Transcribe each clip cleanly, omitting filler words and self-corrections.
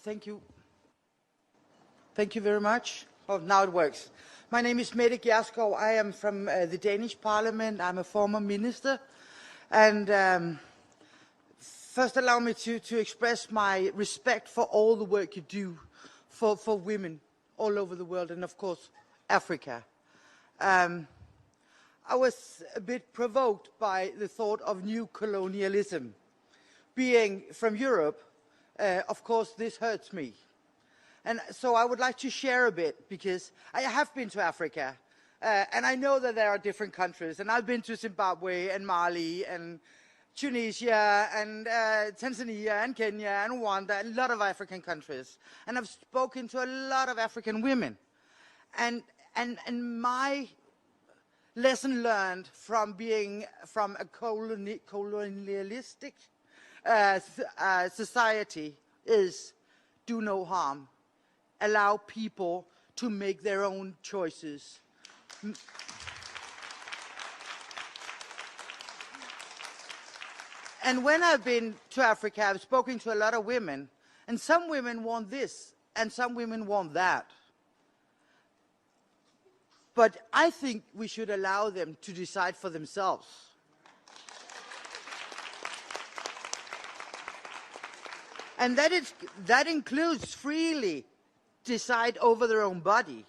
Thank you. Thank you very much. Oh, now it works. My name is Mette Gjerskov. I am from the Danish Parliament. I'm a former minister. And first allow me to express my respect for all the work you do for women all over the world and, of course, Africa. I was a bit provoked by the thought of new colonialism. Being from Europe, of course, this hurts me. And so I would like to share a bit, because I have been to Africa, and I know that there are different countries, and I've been to Zimbabwe and Mali and Tunisia and Tanzania and Kenya and Rwanda, a lot of African countries. And I've spoken to a lot of African women. And my lesson learned from being from a colonialistic society is do no harm. Allow people to make their own choices. And when I've been to Africa, I've spoken to a lot of women, and some women want this, and some women want that. But I think we should allow them to decide for themselves. And that includes freely decide over their own body,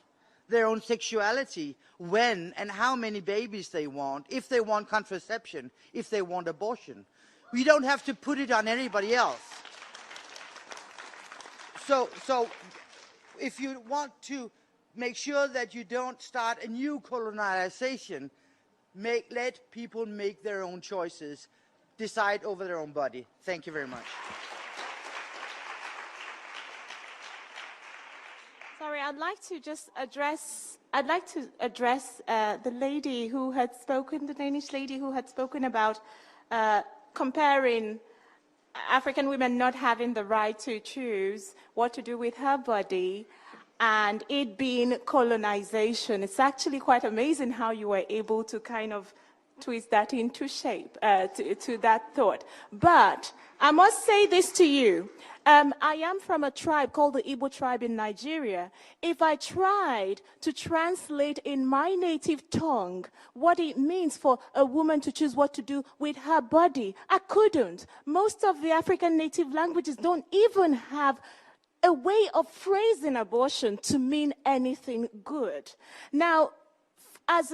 their own sexuality, when and how many babies they want, if they want contraception, if they want abortion. We don't have to put it on anybody else. So if you want to make sure that you don't start a new colonization, let people make their own choices, decide over their own body. Thank you very much. Sorry, I'd like to address the lady who had spoken, the Danish lady who had spoken about comparing African women not having the right to choose what to do with her body and it being colonization. It's actually quite amazing how you were able to kind of twist that into shape, to that thought. But I must say this to you. I am from a tribe called the Igbo tribe in Nigeria. If I tried to translate in my native tongue what it means for a woman to choose what to do with her body, I couldn't. Most of the African native languages don't even have a way of phrasing abortion to mean anything good. Now, as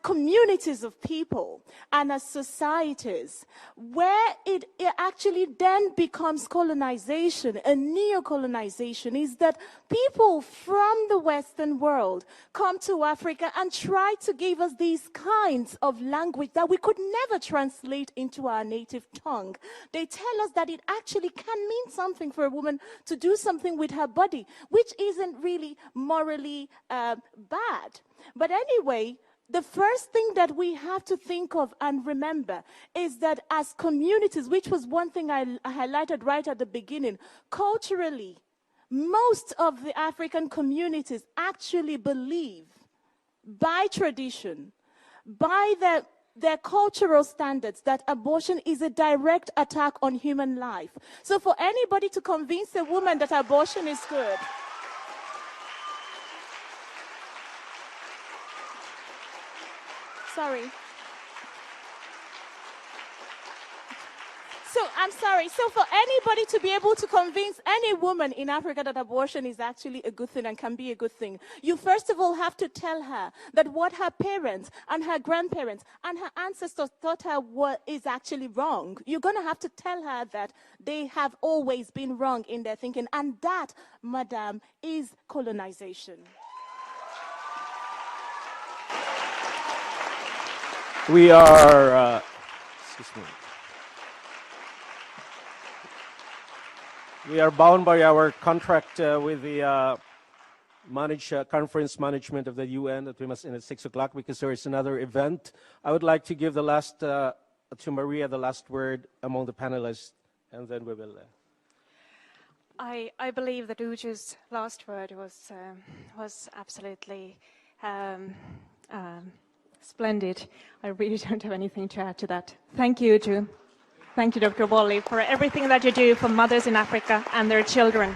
communities of people and as societies, where it actually then becomes colonization, a neo-colonization, is that people from the Western world come to Africa and try to give us these kinds of language that we could never translate into our native tongue. They tell us that it actually can mean something for a woman to do something with her body, which isn't really morally bad. But anyway, the first thing that we have to think of and remember is that as communities, which was one thing I highlighted right at the beginning, culturally, most of the African communities actually believe, by tradition, by their cultural standards, that abortion is a direct attack on human life. So for anybody to convince a woman that abortion is good, sorry. So I'm sorry. So for anybody to be able to convince any woman in Africa that abortion is actually a good thing and can be a good thing, you first of all have to tell her that what her parents and her grandparents and her ancestors taught her is actually wrong. You're going to have to tell her that they have always been wrong in their thinking, and that, madam, is colonization. We are, excuse me. We are bound by our contract with the conference management of the UN that we must end at 6 o'clock because there is another event. I would like to give the last, to Maria, the last word among the panelists, and then we will. I believe that Uju's last word was absolutely splendid. I really don't have anything to add to that. Thank you, Uju. Thank you, Dr. Wally, for everything that you do for mothers in Africa and their children.